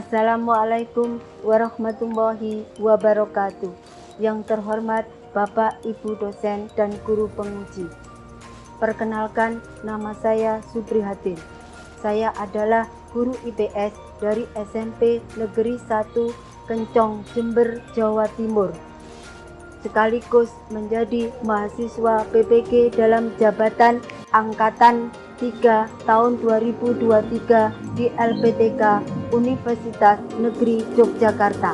Assalamualaikum warahmatullahi wabarakatuh. Yang terhormat Bapak, Ibu dosen dan guru penguji. Perkenalkan, nama saya Suprihatin. Saya adalah guru IPS dari SMP Negeri 1 Kencong, Jember, Jawa Timur. Sekaligus menjadi mahasiswa PPG dalam jabatan Angkatan 3 tahun 2023 di LPTK Universitas Negeri Yogyakarta.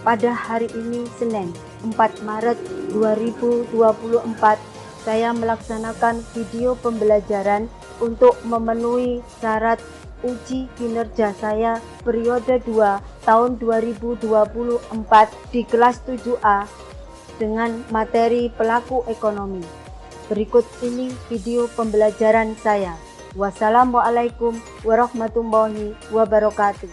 Pada hari ini Senin 4 Maret 2024 saya melaksanakan video pembelajaran untuk memenuhi syarat uji kinerja saya periode 2 tahun 2024 di kelas 7A dengan materi pelaku ekonomi. Berikut ini video pembelajaran saya. Wassalamualaikum warahmatullahi wabarakatuh.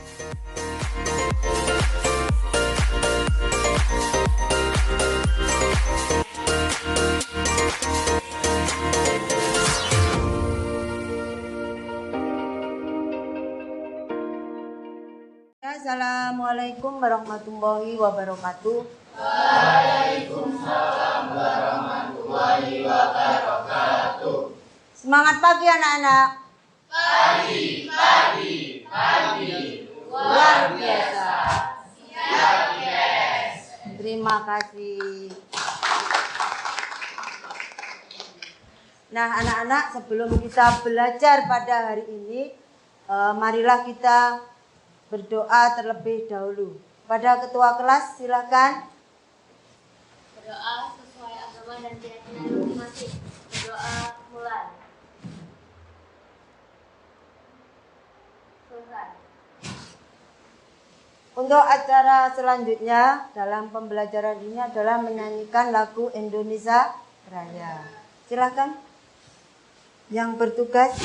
Assalamualaikum warahmatullahi wabarakatuh. Waalaikumsalam warahmatullahi wabarakatuh. Semangat pagi anak-anak. Pagi. Luar biasa. Siap, yes. Terima kasih. Nah anak-anak, sebelum kita belajar pada hari ini, marilah kita berdoa terlebih dahulu. Pada ketua kelas silakan. Berdoa sesuai agama dan keyakinan masing-masing. Berdoa mulai. Selesai. Untuk acara selanjutnya dalam pembelajaran ini adalah menyanyikan lagu Indonesia Raya. Silakan yang bertugas.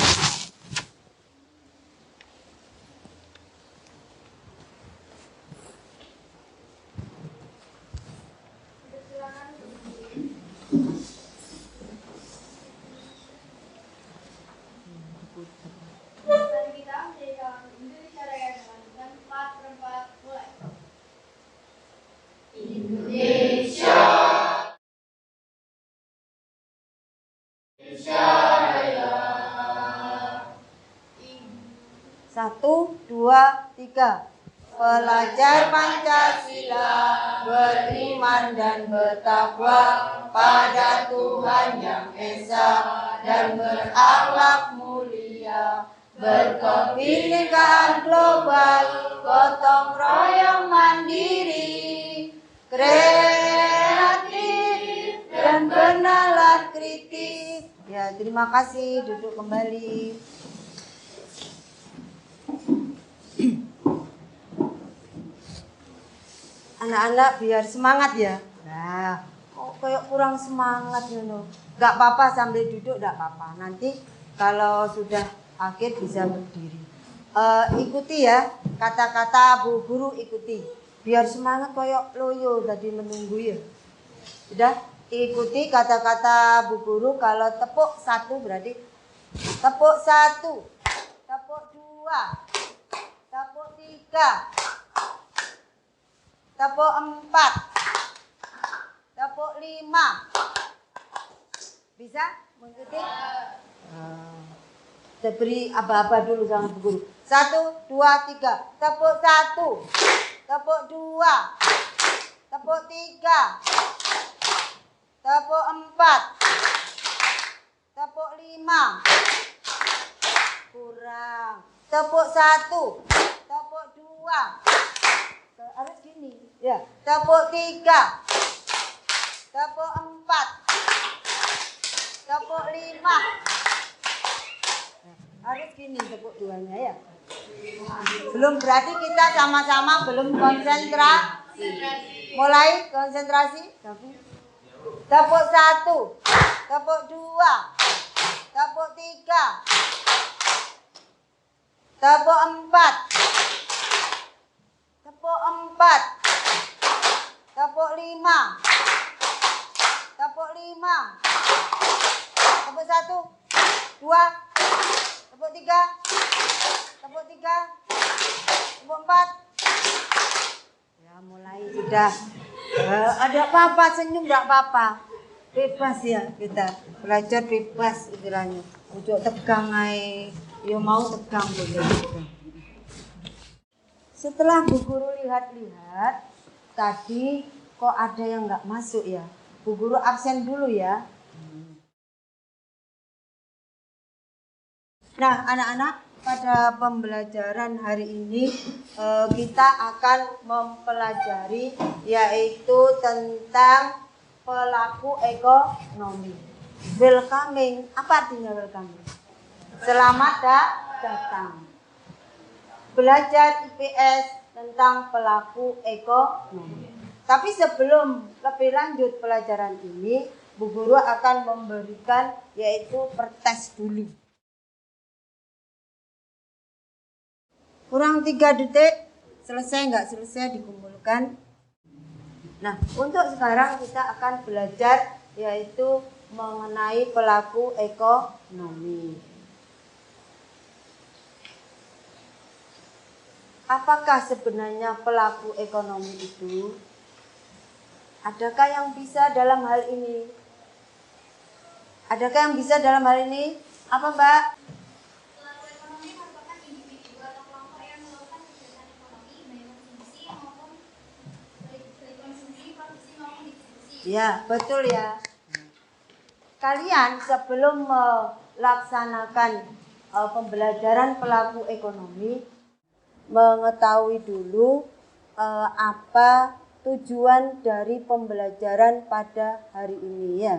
Mari kita menjadikan Indonesia Raya dengan 4/4 mulai. Indonesia Raya. 1, 2, 3. Pelajar Pancasila beriman dan bertakwa pada Tuhan Yang Esa dan berakhlak mulia, berkebinekaan global, gotong royong mandiri, kreatif dan bernalar kritis. Ya, terima kasih. Duduk kembali. Anak-anak biar semangat ya. Nah, kok kayak kurang semangat you know. Gak apa-apa sambil duduk, gak apa-apa. Nanti kalau sudah akhir bisa berdiri. Ikuti ya kata-kata Bu Guru, ikuti. Biar semangat kayak loyo tadi menunggu ya. Sudah, ikuti kata-kata Bu Guru. Kalau tepuk 1 berarti tepuk 1, tepuk 2, tepuk 3. Tepuk 4, tepuk 5. Bisa mengikuti? Kita beri aba-aba dulu sama Bu Guru. 1, 2, 3. Tepuk 1, tepuk 2, tepuk 3, tepuk 4, tepuk 5. Kurang. Tepuk 1, tepuk 2. Harus gini ya. Tepuk 3, tepuk 4, tepuk 5. Harus gini tepuk duanya ya. Belum, berarti kita sama-sama belum konsentrasi. Mulai konsentrasi. Tepuk 1, tepuk 2, tepuk 3, tepuk 4, tepuk 4, tepuk 5, tepuk 5, tepuk 1, 2, tepuk 3, tepuk 3, Kelompok 4. Ya, mulai sudah. Ada apa-apa, senyum enggak apa-apa. Bebas ya kita. Belajar bebas istilahnya. Ojo tegang ae. Ya mau tegang boleh. Setelah Bu Guru lihat-lihat, tadi kok ada yang enggak masuk ya. Bu Guru absen dulu ya. Nah, anak-anak, pada pembelajaran hari ini kita akan mempelajari yaitu tentang pelaku ekonomi. Welcoming, apa artinya welcoming? Selamat datang. Belajar IPS tentang pelaku ekonomi. Tapi sebelum lebih lanjut pelajaran ini, Bu Guru akan memberikan yaitu pertes dulu. Kurang 3 detik, selesai nggak selesai dikumpulkan. Nah, untuk sekarang kita akan belajar yaitu mengenai pelaku ekonomi. Apakah sebenarnya pelaku ekonomi itu? Adakah yang bisa dalam hal ini? Adakah yang bisa dalam hal ini? Apa, Mbak? Pelaku ekonomi merupakan individu atau kelompok yang melakukan kegiatan ekonomi baik konsumsi maupun produksi maupun distribusi. Ya, betul ya. Kalian sebelum melaksanakan pembelajaran pelaku ekonomi, mengetahui dulu apa tujuan dari pembelajaran pada hari ini ya.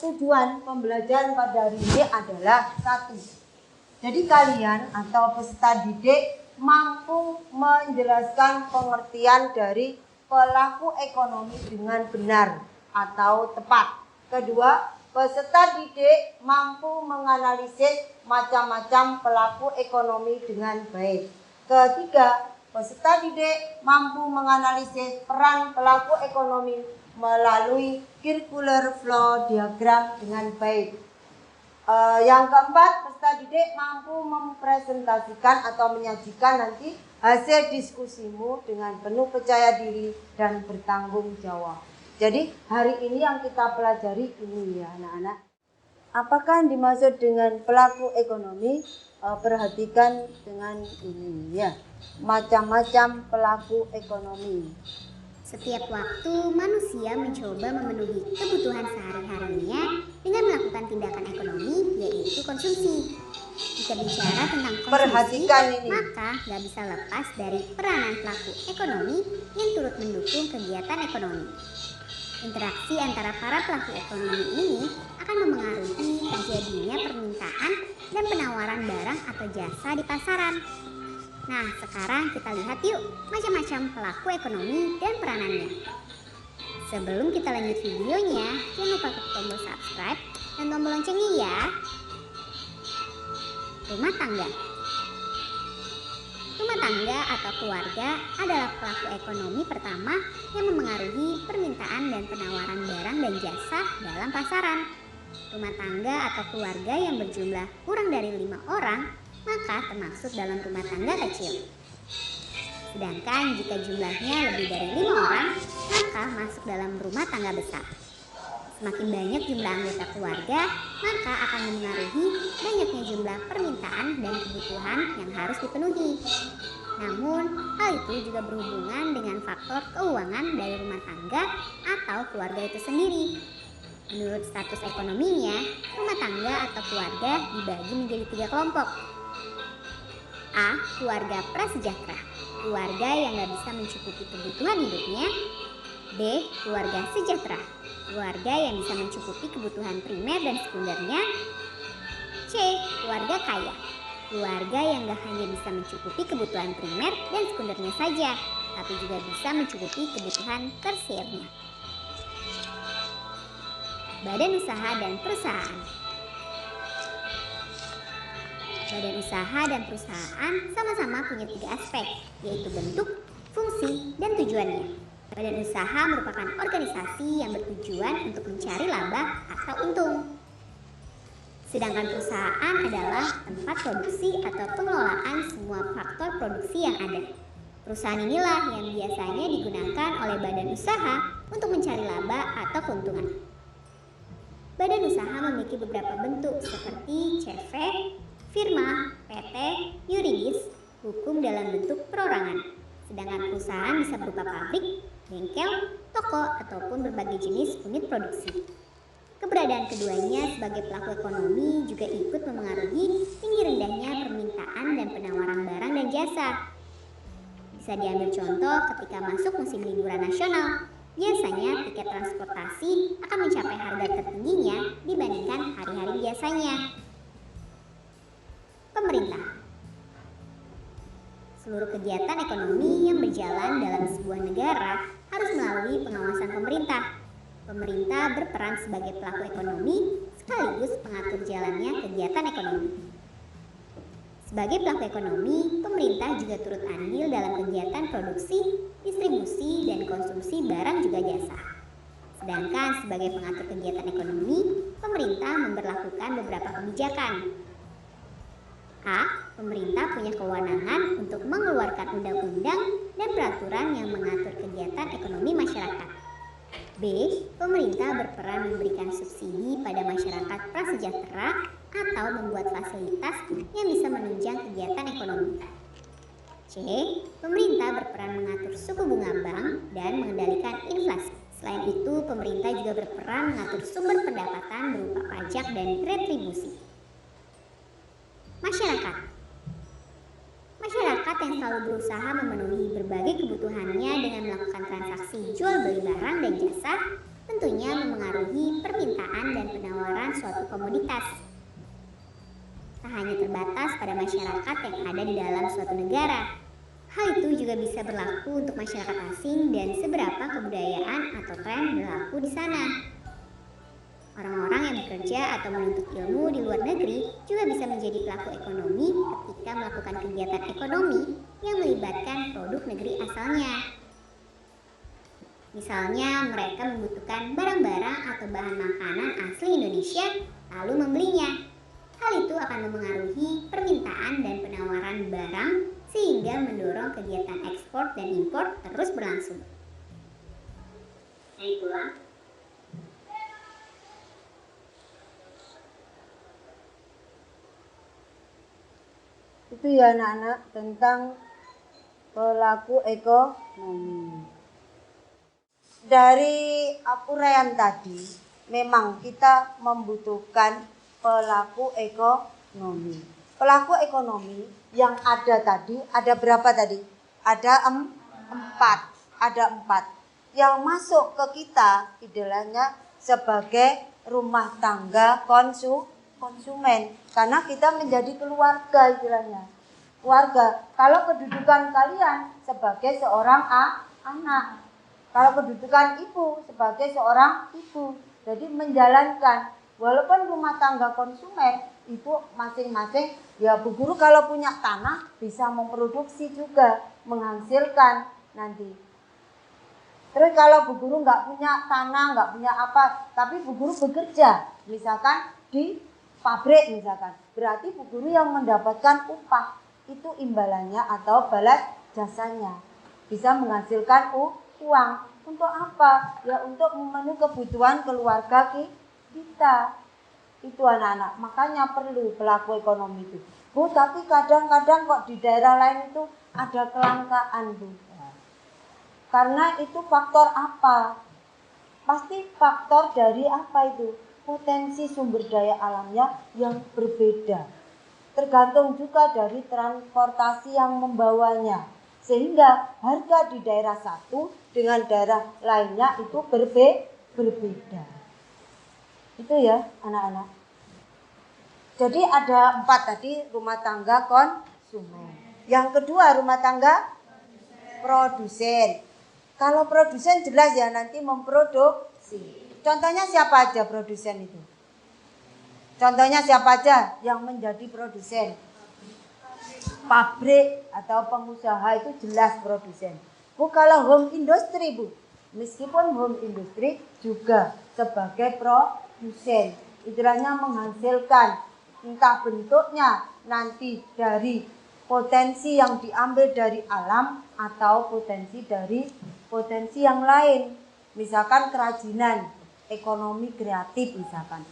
Tujuan pembelajaran pada hari ini adalah 1. Jadi kalian atau peserta didik mampu menjelaskan pengertian dari pelaku ekonomi dengan benar atau tepat. Kedua, peserta didik mampu menganalisis macam-macam pelaku ekonomi dengan baik. Ketiga, peserta didik mampu menganalisis peran pelaku ekonomi melalui circular flow diagram dengan baik. Yang keempat, peserta didik mampu mempresentasikan atau menyajikan nanti hasil diskusimu dengan penuh percaya diri dan bertanggung jawab. Jadi hari ini yang kita pelajari ini ya anak-anak. Apakah yang dimaksud dengan pelaku ekonomi? Perhatikan dengan ini ya. Macam-macam pelaku ekonomi. Setiap waktu manusia mencoba memenuhi kebutuhan sehari-harinya dengan melakukan tindakan ekonomi yaitu konsumsi. Jika bicara tentang konsumsi, Perhatikan ini. maka nggak bisa lepas dari peranan pelaku ekonomi yang turut mendukung kegiatan ekonomi. Interaksi antara para pelaku ekonomi ini akan memengaruhi terjadinya permintaan dan penawaran barang atau jasa di pasaran. Nah, sekarang kita lihat yuk macam-macam pelaku ekonomi dan peranannya. Sebelum kita lanjut videonya, jangan lupa klik tombol subscribe dan tombol loncengnya ya. Rumah tangga. Rumah tangga atau keluarga adalah pelaku ekonomi pertama yang memengaruhi permintaan dan penawaran barang dan jasa dalam pasaran. Rumah tangga atau keluarga yang berjumlah kurang dari 5 orang maka termasuk dalam rumah tangga kecil. Sedangkan jika jumlahnya lebih dari 5 orang, maka masuk dalam rumah tangga besar. Semakin banyak jumlah anggota keluarga, maka akan memengaruhi banyaknya jumlah permintaan dan kebutuhan yang harus dipenuhi. Namun, hal itu juga berhubungan dengan faktor keuangan dari rumah tangga atau keluarga itu sendiri. Menurut status ekonominya, rumah tangga atau keluarga dibagi menjadi 3 kelompok. A. Keluarga prasejahtera, keluarga yang gak bisa mencukupi kebutuhan hidupnya. B. Keluarga sejahtera, keluarga yang bisa mencukupi kebutuhan primer dan sekundernya. C. Keluarga kaya, keluarga yang gak hanya bisa mencukupi kebutuhan primer dan sekundernya saja, tapi juga bisa mencukupi kebutuhan tersiernya. Badan usaha dan perusahaan. Badan usaha dan perusahaan sama-sama punya 3 aspek, yaitu bentuk, fungsi, dan tujuannya. Badan usaha merupakan organisasi yang bertujuan untuk mencari laba atau untung. Sedangkan perusahaan adalah tempat produksi atau pengelolaan semua faktor produksi yang ada. Perusahaan inilah yang biasanya digunakan oleh badan usaha untuk mencari laba atau keuntungan. Badan usaha memiliki beberapa bentuk seperti CV, firma, PT, yuridis, hukum dalam bentuk perorangan. Sedangkan perusahaan bisa berupa pabrik, bengkel, toko, ataupun berbagai jenis unit produksi. Keberadaan keduanya sebagai pelaku ekonomi juga ikut memengaruhi tinggi rendahnya permintaan dan penawaran barang dan jasa. Bisa diambil contoh ketika masuk musim liburan nasional, biasanya tiket transportasi akan mencapai harga tertingginya dibandingkan hari-hari biasanya. Pemerintah. Seluruh kegiatan ekonomi yang berjalan dalam sebuah negara harus melalui pengawasan pemerintah. Pemerintah berperan sebagai pelaku ekonomi sekaligus pengatur jalannya kegiatan ekonomi. Sebagai pelaku ekonomi, pemerintah juga turut andil dalam kegiatan produksi, distribusi, dan konsumsi barang juga jasa. Sedangkan sebagai pengatur kegiatan ekonomi, pemerintah memberlakukan beberapa kebijakan. A. Pemerintah punya kewenangan untuk mengeluarkan undang-undang dan peraturan yang mengatur kegiatan ekonomi masyarakat. B. Pemerintah berperan memberikan subsidi pada masyarakat prasejahtera atau membuat fasilitas yang bisa menunjang kegiatan ekonomi. C. Pemerintah berperan mengatur suku bunga bank dan mengendalikan inflasi. Selain itu, pemerintah juga berperan mengatur sumber pendapatan berupa pajak dan retribusi. Masyarakat. Masyarakat yang selalu berusaha memenuhi berbagai kebutuhannya dengan melakukan transaksi jual beli barang dan jasa, tentunya memengaruhi permintaan dan penawaran suatu komoditas. Tak hanya terbatas pada masyarakat yang ada di dalam suatu negara, hal itu juga bisa berlaku untuk masyarakat asing dan seberapa kebudayaan atau tren berlaku di sana. Orang-orang yang bekerja atau menuntut ilmu di luar negeri juga bisa menjadi pelaku ekonomi ketika melakukan kegiatan ekonomi yang melibatkan produk negeri asalnya. Misalnya, mereka membutuhkan barang-barang atau bahan makanan asli Indonesia lalu membelinya. Hal itu akan memengaruhi permintaan dan penawaran barang sehingga mendorong kegiatan ekspor dan impor terus berlangsung. Itulah. Itu ya anak-anak tentang pelaku ekonomi. Dari uraian tadi, memang kita membutuhkan pelaku ekonomi. Pelaku ekonomi yang ada tadi, ada berapa tadi? Ada empat. Yang masuk ke kita istilahnya sebagai rumah tangga konsumen. Karena kita menjadi keluarga istilahnya. Keluarga. Kalau kedudukan kalian sebagai seorang anak. Kalau kedudukan ibu sebagai seorang ibu. Jadi menjalankan. Walaupun rumah tangga konsumen itu masing-masing. Ya Bu Guru kalau punya tanah bisa memproduksi juga. Menghasilkan nanti. Terus kalau Bu Guru nggak punya tanah, nggak punya apa. Tapi Bu Guru bekerja. Misalkan di pabrik misalkan, berarti Bu Guru yang mendapatkan upah itu imbalannya atau balas jasanya bisa menghasilkan uang. Untuk apa? Ya untuk memenuhi kebutuhan keluarga kita. Itu anak-anak, makanya perlu pelaku ekonomi itu. Bu, tapi kadang-kadang kok di daerah lain itu ada kelangkaan Bu. Karena itu faktor apa? Pasti faktor dari apa itu? Potensi sumber daya alamnya yang berbeda. Tergantung juga dari transportasi yang membawanya. Sehingga harga di daerah satu dengan daerah lainnya itu berbeda. Itu ya anak-anak. Jadi ada 4 tadi rumah tangga konsumen. Yang kedua rumah tangga produsen. Kalau produsen jelas ya nanti memproduksi. Contohnya siapa aja produsen itu? Contohnya siapa aja yang menjadi produsen? Pabrik atau pengusaha itu jelas produsen. Bu, kalau home industry Bu, meskipun home industry juga sebagai produsen. istilahnya menghasilkan, entah bentuknya nanti dari potensi yang diambil dari alam atau potensi yang lain. Misalkan kerajinan, ekonomi kreatif misalkan.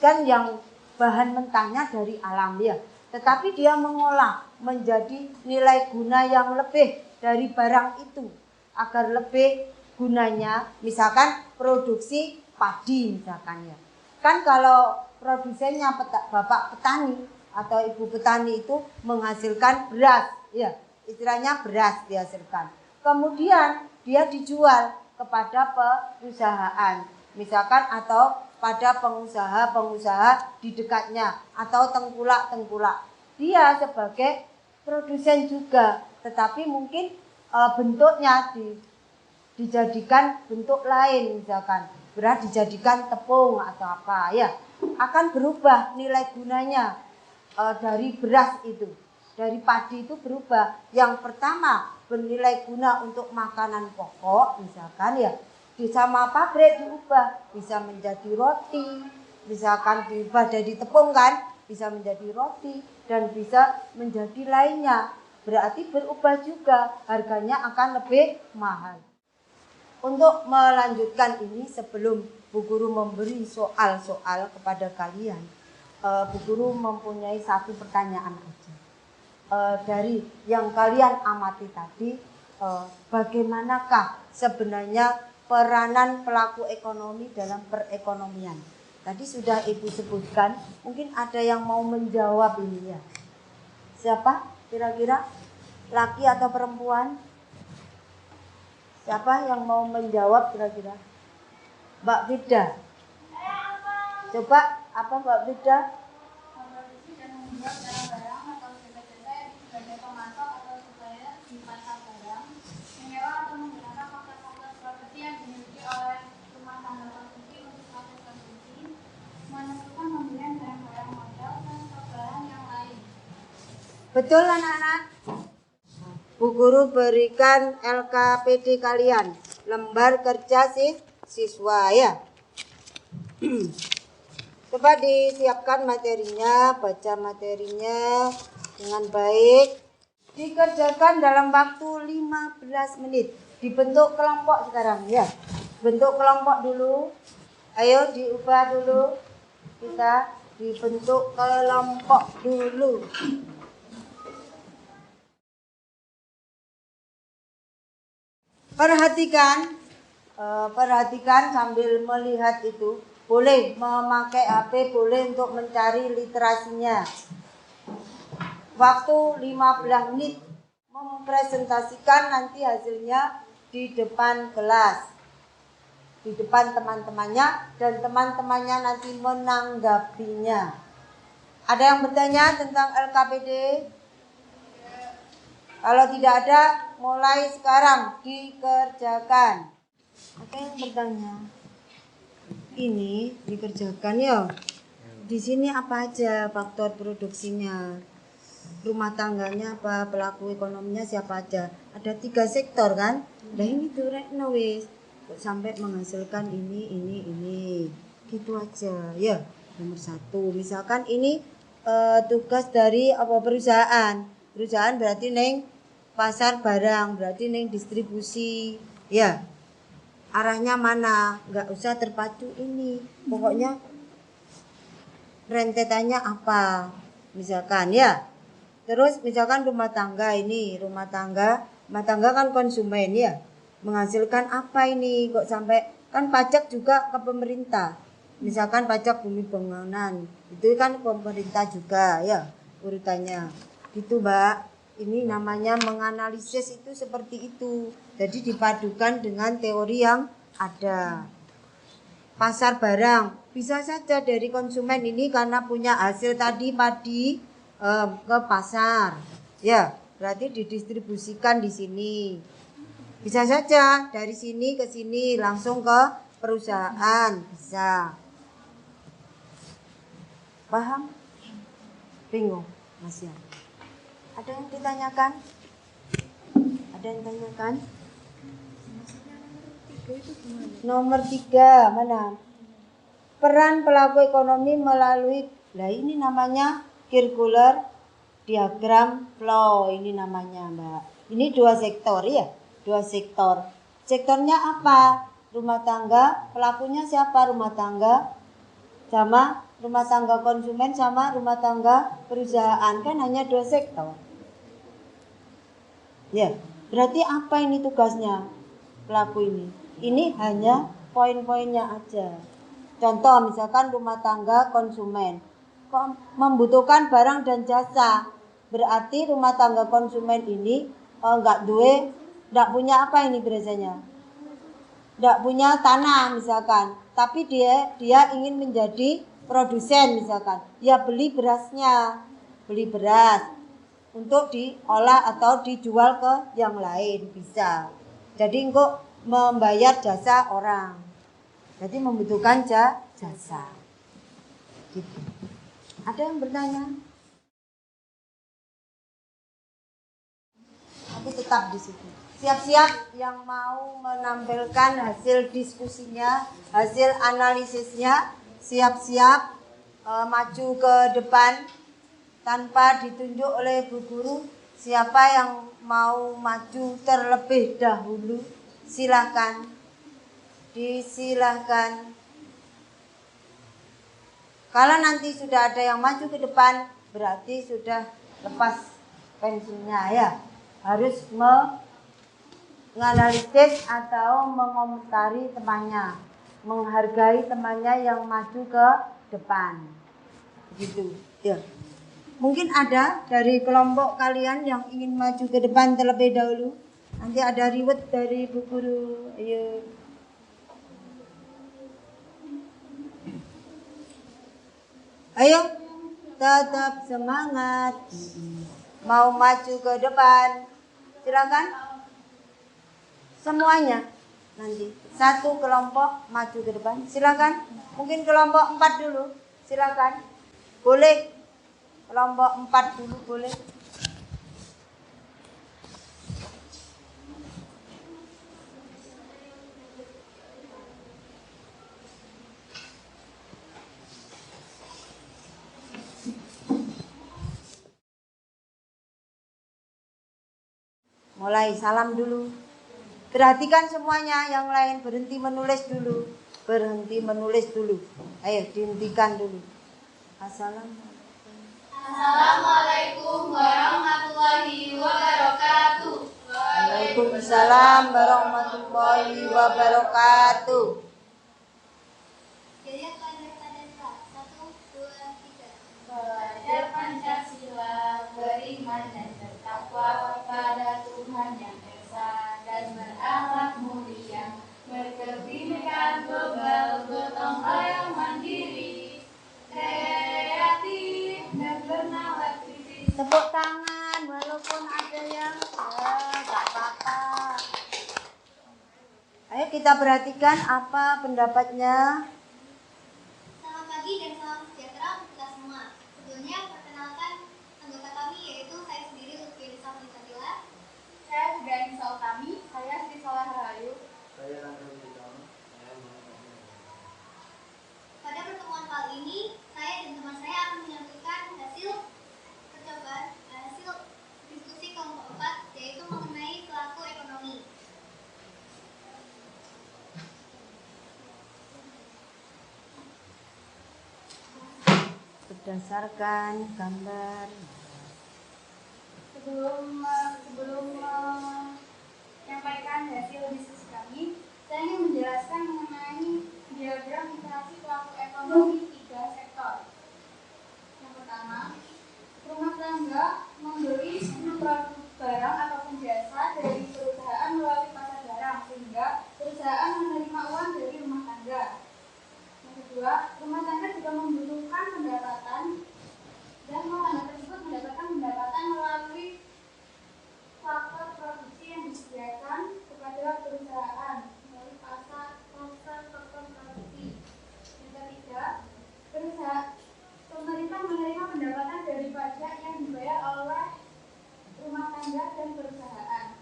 Kan yang bahan mentahnya dari alam ya. Tetapi dia mengolah menjadi nilai guna yang lebih dari barang itu. Agar lebih gunanya, misalkan produksi padi misalkan ya. Kan kalau produsennya bapak petani atau ibu petani itu menghasilkan beras, ya istilahnya beras dihasilkan. Kemudian dia dijual kepada perusahaan, misalkan atau pada pengusaha-pengusaha di dekatnya atau tengkulak-tengkulak. Dia sebagai produsen juga, tetapi mungkin bentuknya dijadikan bentuk lain, misalkan beras dijadikan tepung atau apa ya, akan berubah nilai gunanya dari beras itu, dari padi itu berubah. Yang pertama bernilai guna untuk makanan pokok misalkan ya, di sama pabrik diubah bisa menjadi roti, misalkan diubah jadi tepung kan, bisa menjadi roti dan bisa menjadi lainnya. Berarti berubah juga, harganya akan lebih mahal. Untuk melanjutkan ini, sebelum Bu Guru memberi soal-soal kepada kalian, Bu Guru mempunyai satu pertanyaan aja. Dari yang kalian amati tadi, bagaimanakah sebenarnya peranan pelaku ekonomi dalam perekonomian? Tadi sudah Ibu sebutkan, mungkin ada yang mau menjawab ini ya. Siapa kira-kira? Laki atau perempuan? Siapa yang mau menjawab kira-kira? Mbak Vida. Coba apa Mbak Vida? Memproduksi dan membuat barang-barang atau jasa-jasa yang sebagai pemasok atau supplier di pasar barang, menyewa atau menggunakan fasilitas properti yang dimiliki oleh rumah tangga konsumsi untuk proses konsumsi, menentukan pembelian barang-barang modal dan stok barang yang lain. Betul anak-anak? Bu Guru berikan LKPD kalian, lembar kerja siswa ya. Coba disiapkan materinya, baca materinya dengan baik. Dikerjakan dalam waktu 15 menit. Dibentuk kelompok sekarang ya. Bentuk kelompok dulu. Ayo diubah dulu. Kita dibentuk kelompok dulu. Perhatikan sambil melihat itu. Boleh memakai HP, boleh untuk mencari literasinya. Waktu 15 menit mempresentasikan nanti hasilnya di depan kelas, di depan teman-temannya, dan teman-temannya nanti menanggapinya. Ada yang bertanya tentang LKPD? Kalau tidak ada, mulai sekarang dikerjakan. Ada yang bertanya? Ini dikerjakan ya. Di sini apa aja faktor produksinya? Rumah tangganya apa? Pelaku ekonominya siapa aja? Ada 3 sektor kan? Nah ini tuh rekno wis. Sampai menghasilkan ini. Gitu aja ya. Nomor 1. Misalkan ini tugas dari apa perusahaan. Perusahaan berarti neng pasar barang, berarti neng distribusi. Ya. Arahnya mana? Nggak usah terpacu ini. Pokoknya rentetannya apa? Misalkan ya. Terus misalkan rumah tangga ini, rumah tangga kan konsumen ya. Menghasilkan apa ini? Kok sampai kan pajak juga ke pemerintah. Misalkan pajak bumi bangunan, itu kan pemerintah juga ya urutannya. Gitu, Mbak. Ini namanya menganalisis itu seperti itu. Jadi dipadukan dengan teori yang ada. Pasar barang bisa saja dari konsumen ini karena punya hasil tadi padi ke pasar. Ya, berarti didistribusikan di sini. Bisa saja dari sini ke sini langsung ke perusahaan, bisa. Paham? Bingung, Mas ya? Ada yang ditanyakan? Ada yang tanyakan? Nomor 3 mana? peran pelaku ekonomi melalui, nah ini namanya circular diagram flow, ini namanya Mbak. Ini 2 sektor ya, 2 sektor. Sektornya apa? Rumah tangga, pelakunya siapa? Rumah tangga sama rumah tangga konsumen sama rumah tangga perusahaan, kan hanya 2 sektor. Ya, berarti apa ini tugasnya pelaku ini? Ini hanya poin-poinnya aja. Contoh misalkan rumah tangga konsumen membutuhkan barang dan jasa. Berarti rumah tangga konsumen ini enggak punya apa ini biasanya? Enggak punya tanah misalkan, tapi dia ingin menjadi produsen misalkan. Ya beli berasnya, beli beras untuk diolah atau dijual ke yang lain bisa. Jadi engkau membayar jasa orang. Jadi membutuhkan jasa. Gitu. Ada yang bertanya? Aku tetap di situ. Siap-siap yang mau menampilkan hasil diskusinya, hasil analisisnya, siap-siap maju ke depan tanpa ditunjuk oleh Bu Guru. Siapa yang mau maju terlebih dahulu, silahkan. Disilahkan. Kalau nanti sudah ada yang maju ke depan, berarti sudah lepas pensiunnya ya. Harus menganalisis atau mengomentari temannya, menghargai temannya yang maju ke depan. Gitu. Ya. Mungkin ada dari kelompok kalian yang ingin maju ke depan terlebih dahulu. Nanti ada riwet dari Bu Guru. Ayo. Ayo, tetap semangat. Mau maju ke depan, silakan. Semuanya nanti satu kelompok maju ke depan, silakan. Mungkin kelompok 4 dulu, silakan. Boleh kelompok 4 dulu boleh. Mulai salam dulu. Perhatikan semuanya, yang lain berhenti menulis dulu. Berhenti menulis dulu. Ayo dihentikan dulu. Assalamualaikum warahmatullahi wabarakatuh. Waalaikumsalam warahmatullahi wabarakatuh. Jadi Pancasila 1, 2, 3. Belajar Pancasila, beriman dan bertakwa kepada Tuhan Yang Esa dan berakhlak mulia, berkebinekaan global, gotong royong mandiri, kreatif dan bernalar kritis. Tepuk tangan walaupun ada yang gak apa-apa. Ayo kita perhatikan apa pendapatnya. Selamat pagi dan salam sejahtera untuk kita semua. Sebelumnya perkenalkan anggota kami, yaitu saya sendiri Lutfi Nisa Pancasila. Saya Sugani Sautami, saya Sri Salah Rahayu. Pada pertemuan kali ini, saya dan teman saya akan menyampaikan hasil diskusi kelompok 4, yaitu mengenai pelaku ekonomi. Berdasarkan gambar. Sebelum menyampaikan hasil diskusi kami, saya ingin menjelaskan mengenai diagram interaksi pelaku ekonomi 3 sektor. Yang pertama, rumah tangga membeli produk barang ataupun jasa dari perusahaan melalui pasar barang, sehingga perusahaan menerima uang dari rumah tangga. Yang kedua, rumah tangga juga membutuhkan pendapatan, dan rumah tangga tersebut mendapatkan pendapatan melalui faktor produksi yang disediakan kepada perusahaan melalui pasar faktor produksi. Yang ketiga, pemerintah menerima pendapatan dari pajak yang dibayar oleh rumah tangga dan perusahaan.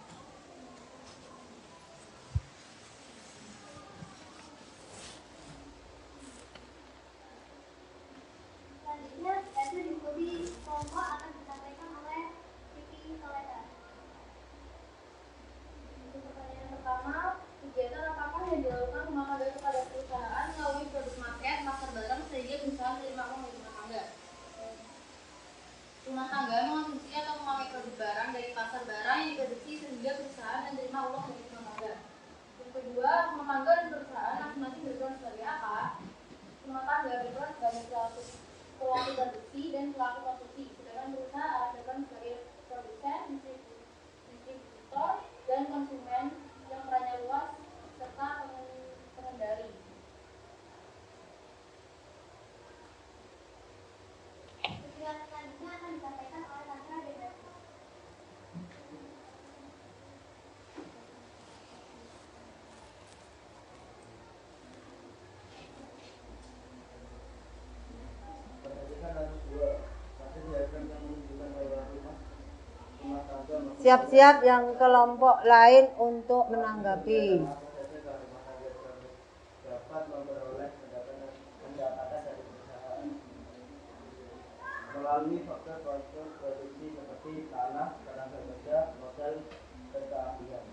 bersih sehingga perusahaan menerima uang dari rumah tangga. Yang kedua, rumah tangga dan perusahaan masing-masing berperan sebagai apa? Rumah tangga berperan sebagai pelaku produksi dan pelaku konsumsi, sedangkan perusahaan berperan sebagai produsen, distributor, dan konsumen yang perannya luas serta pengendali. Tujuan selanjutnya akan disampaikan oleh Sandra dan Siap-siap yang kelompok lain untuk menanggapi. Dapat memperoleh pendapatan dari perusahaan melalui faktor-faktor produksi seperti tanah, tenaga kerja, modal, dan keahlian.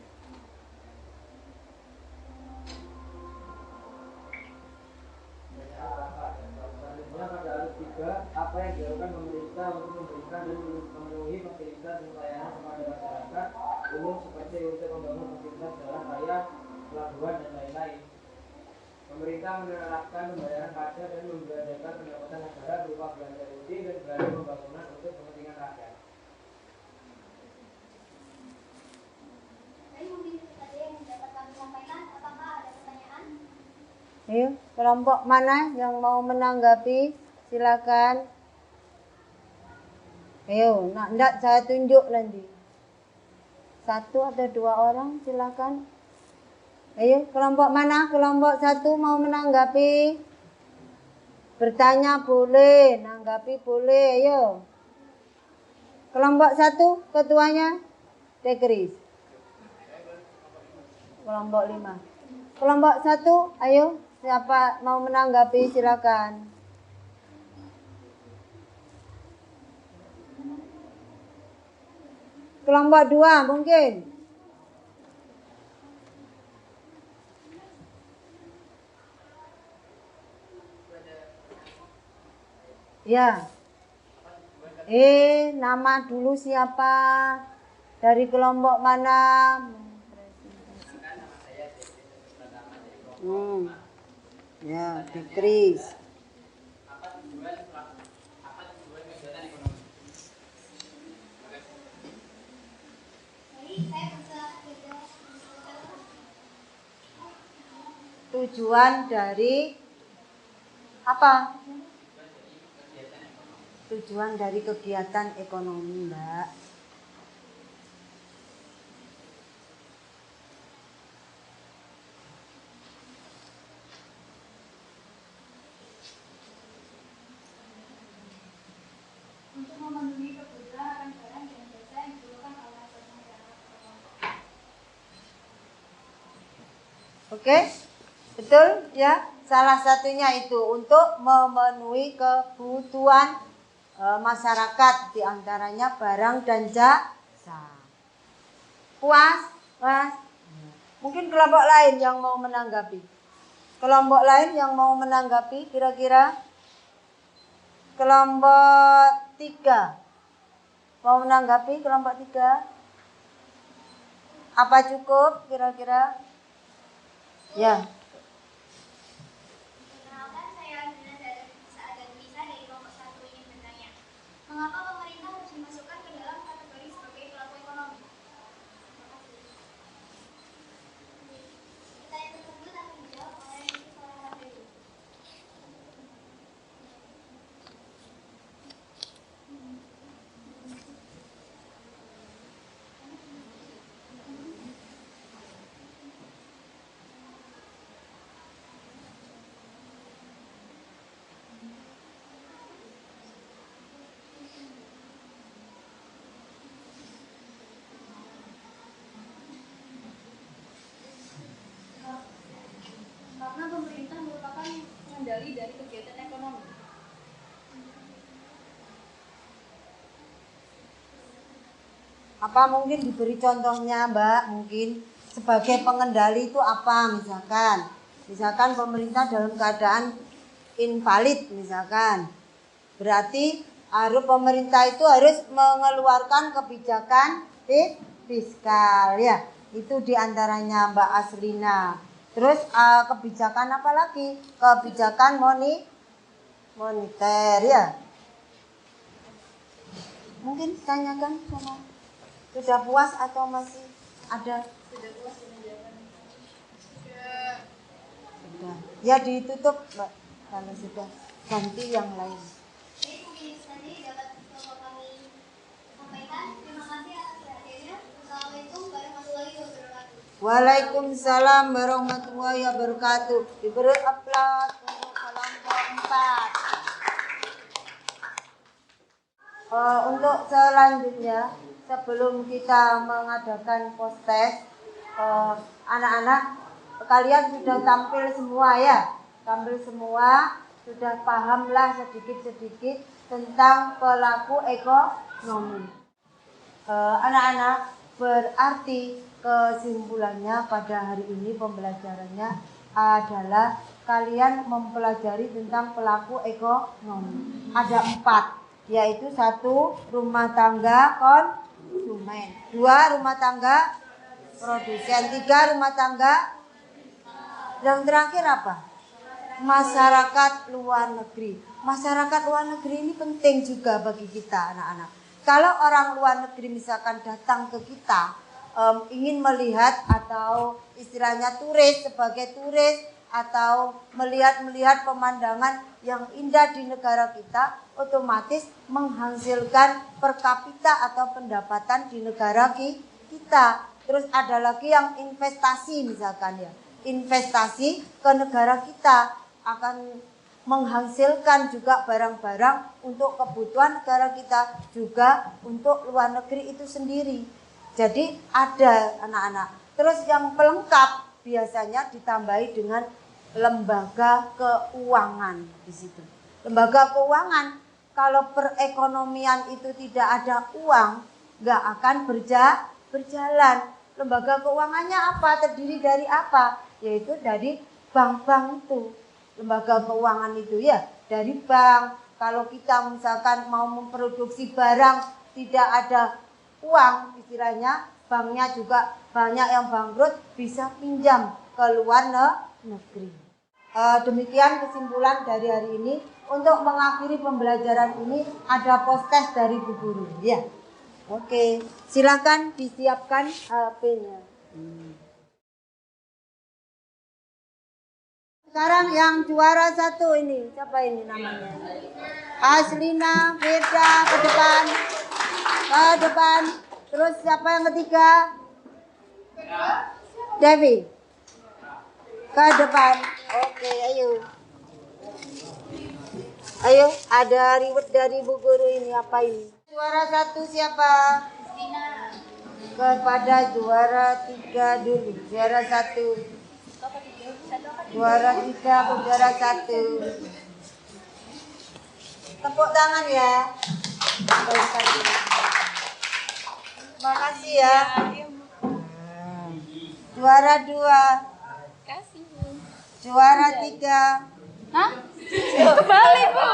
Selanjutnya pada alur 3, apa yang dilakukan pemerintah untuk memberikan dan memenuhi fasilitas dan pelayanan kepada masyarakat umum seperti untuk membangun fasilitas jalan raya, pelabuhan, dan lain-lain. Pemerintah menerapkan pembayaran pajak dan membelanjakan pendapatan negara berupa belanja rutin dan belanja pembangunan untuk kepentingan rakyat. Baik, mungkin itu saja yang dapat kami sampaikan. Apakah ada pertanyaan? Ayo, kelompok mana yang mau menanggapi? Silakan. Ayo, enggak saya tunjuk nanti. 1 atau 2 orang, silakan. Ayo, kelompok mana? Kelompok 1 mau menanggapi? Bertanya boleh, nanggapi boleh, ayo. Kelompok 1, ketuanya Dekris. Kelompok 5. Kelompok 1, ayo, siapa mau menanggapi silakan. Kelompok 2 mungkin. Ya. Nama dulu siapa? Dari kelompok mana? Ya, Fikris. Tujuan dari apa? Tujuan dari kegiatan ekonomi, Mbak. Untuk memenuhi kebutuhan akan barang dan jasa yang diperlukan oleh masyarakat. Oke? Betul ya? Salah satunya itu untuk memenuhi kebutuhan masyarakat, diantaranya barang dan jasa. Puas? Puas? Mungkin kelompok lain yang mau menanggapi. Kelompok lain yang mau menanggapi kira-kira? Kelompok 3 mau menanggapi kelompok 3? Apa cukup kira-kira? Ya. Perkenalkan, saya Saada-Nisa dari kelompok 1 ingin bertanya. Mengapa pemerintah harus dimasukkan ke dalam kategori sebagai pelaku ekonomi? Pertanyaan tersebut akan dijawab oleh Siti Solehah Dewi. Karena pemerintah merupakan pengendali dari kegiatan ekonomi. Apa mungkin diberi contohnya, Mbak? Mungkin sebagai pengendali itu apa misalkan? Misalkan pemerintah dalam keadaan invalid misalkan. Berarti pemerintah itu harus mengeluarkan kebijakan fiskal ya. Itu diantaranya Mbak Aslina. Terus kebijakan apa lagi? Kebijakan moneter ya. Mungkin tanyakan sama. Sudah puas atau masih ada? Sudah puas dengan jawabannya. Sudah. Ya ditutup Mbak. Kalau sudah ganti yang lain. Jadi mungkin tadi dapat kami sampaikan. Terima kasih atas perhatiannya. Assalamualaikum warahmatullahi wabarakatuh. Waalaikumsalam warahmatullahi wabarakatuh. Diberi aplaus untuk kelompok 4. Untuk selanjutnya, sebelum kita mengadakan post-test, anak-anak kalian sudah tampil semua ya? Tampil semua, sudah pahamlah sedikit-sedikit tentang pelaku ekonomi. Anak-anak, berarti kesimpulannya pada hari ini pembelajarannya adalah kalian mempelajari tentang pelaku ekonomi. Ada 4, yaitu 1 rumah tangga konsumen, 2 rumah tangga produsen, 3 rumah tangga, yang terakhir apa? Masyarakat luar negeri. Masyarakat luar negeri ini penting juga bagi kita anak-anak. Kalau orang luar negeri misalkan datang ke kita, ingin melihat atau istilahnya turis, sebagai turis atau melihat pemandangan yang indah di negara kita, otomatis menghasilkan per kapita atau pendapatan di negara kita. Terus ada lagi yang investasi misalkan ya, investasi ke negara kita akan menghasilkan juga barang-barang untuk kebutuhan negara kita, juga untuk luar negeri itu sendiri. Jadi ada anak-anak. Terus yang pelengkap biasanya ditambahi dengan lembaga keuangan di situ. Lembaga keuangan, kalau perekonomian itu tidak ada uang, nggak akan berjalan. Lembaga keuangannya apa? Terdiri dari apa? Yaitu dari bank-bank itu. Lembaga keuangan itu ya dari bank. Kalau kita misalkan mau memproduksi barang tidak ada uang, istilahnya banknya juga banyak yang bangkrut, bisa pinjam ke luar negeri. Demikian kesimpulan dari hari ini. Untuk mengakhiri pembelajaran ini ada post-test dari Bu Guru ya. Oke, silakan disiapkan HP-nya. Sekarang yang juara 1 ini, siapa ini namanya? Aslina, Firda, ke depan. Terus siapa yang ketiga? Devi, ke depan. Oke, ayo. Ayo, ada reward dari Bu Guru ini, apa ini? Juara 1 siapa? Kepada juara 3 dulu. Juara 1. Juara 3, juara 1. Tepuk tangan ya. Terima kasih ya. Juara 2. Juara 3. Hah? Kembali, Bu.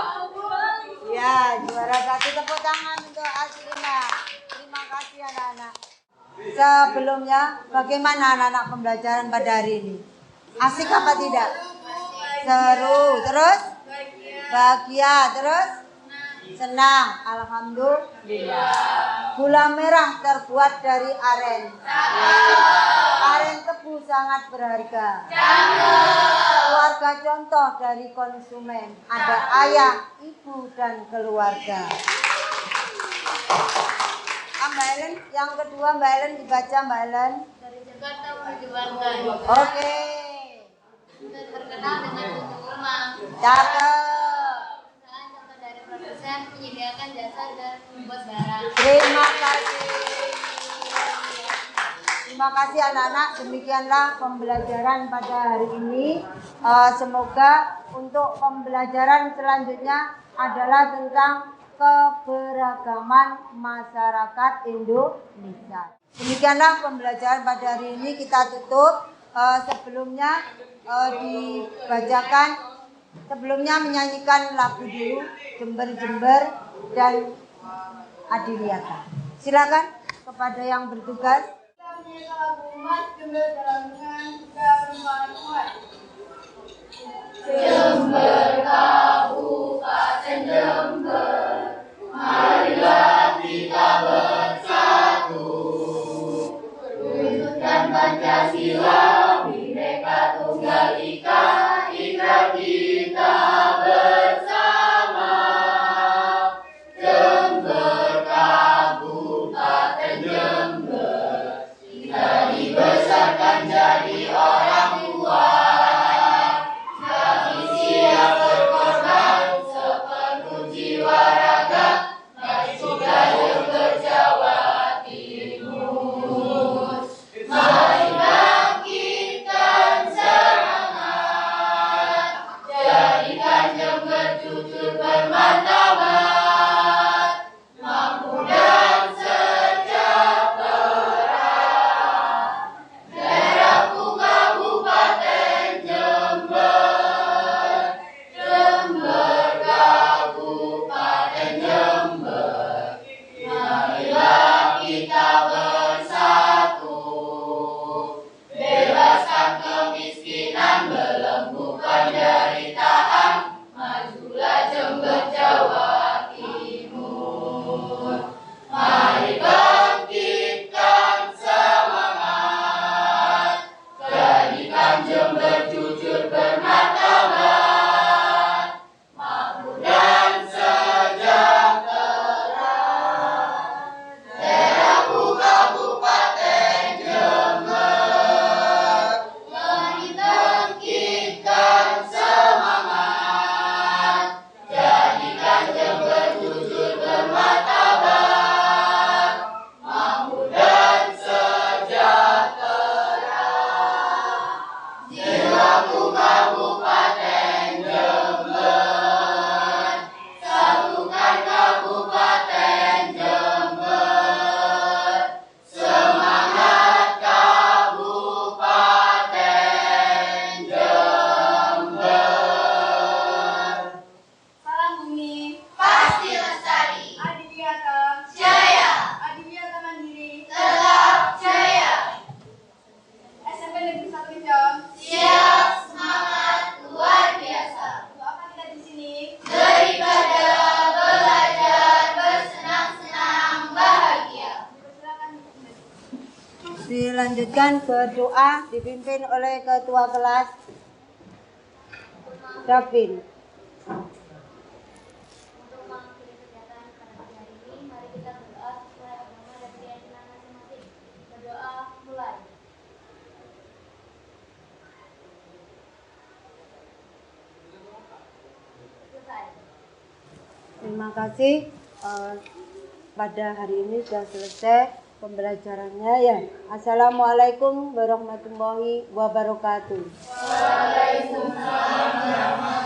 Ya, juara 1. Tepuk tangan untuk Aslina. Terima kasih anak-anak. Sebelumnya, bagaimana anak-anak pembelajaran pada hari ini? Asik apa tidak? Seru. Terus? Bahagia. Terus? Senang. Alhamdulillah. Gula merah terbuat dari aren. Aren tebu sangat berharga. Keluarga contoh dari konsumen. Ada ayah, ibu, dan keluarga. Mbak Ellen, yang kedua Mbak Ellen dibaca Mbak Ellen. Dari Jakarta menuju Banten. Oke. Terkenal dengan tutup rumah. Cakep. Perusahaan contoh dari produsen menyediakan jasa dan membuat barang. Terima kasih. Terima kasih anak-anak. Demikianlah pembelajaran pada hari ini. Semoga untuk pembelajaran selanjutnya adalah tentang keberagaman masyarakat Indonesia. Demikianlah pembelajaran pada hari ini, kita tutup. Sebelumnya dibacakan, sebelumnya menyanyikan lagu dulu, Jember-Jember dan Adiliata. Silakan. kepada yang bertugas. Kita menyanyikan lagu Mas Jember dalam dengan juga bermanfaat Tuhan. Jember Kabupaten Jember, marilah kita bersatu, wujudkan Pancasila, Bhinneka Tunggal Ika, ikrar kita bersama. Jember Kabupaten Jember, kita dibesarkan jadi orang kuat, kami siap berkorban sepenuh jiwa raga, Marsika Jember Jawa Timur. Mari bangkitkan semangat, jadikan Jember jujur bermartabat, mampu dan sejahtera. Daerahku Kabupaten Jember, Jember Kabupaten Jember, marilah kita bersatu, bebaskan kemiskinan, belenggu penderitaan, majulah Jember Jawa Timur. Mari bangkitkan semangat, jadikan Jember jujur bermartabat, makmur dan sejahtera. Daerahku Kabupaten Jember, mari bangkitkan semangat, jadikan Jember jujur bermartabat, makmur dan sejahtera. Jiwaku Kabupaten Jember, satukan Kabupaten Jember, semangat Kabupaten Jember. Salam bumi, Pasti lestari, Adiwiyata, jaya, Adiwiyata Mandiri, tetap jaya. SMP Negeri 1 Jam. Siap, semangat, luar biasa. Untuk apa kita di sini? Daripada belajar, bersenang-senang, bahagia. Silakan. Dilanjutkan berdoa dipimpin oleh Ketua Kelas Davin. Untuk mengakhiri kegiatan pada pagi hari ini, mari kita berdoa sesuai agama dan keyakinan masing-masing. Berdoa mulai. Selesai. Terima kasih. Pada hari ini sudah selesai pembelajarannya ya. Assalamualaikum warahmatullahi wabarakatuh. Waalaikumsalam warahmatullahi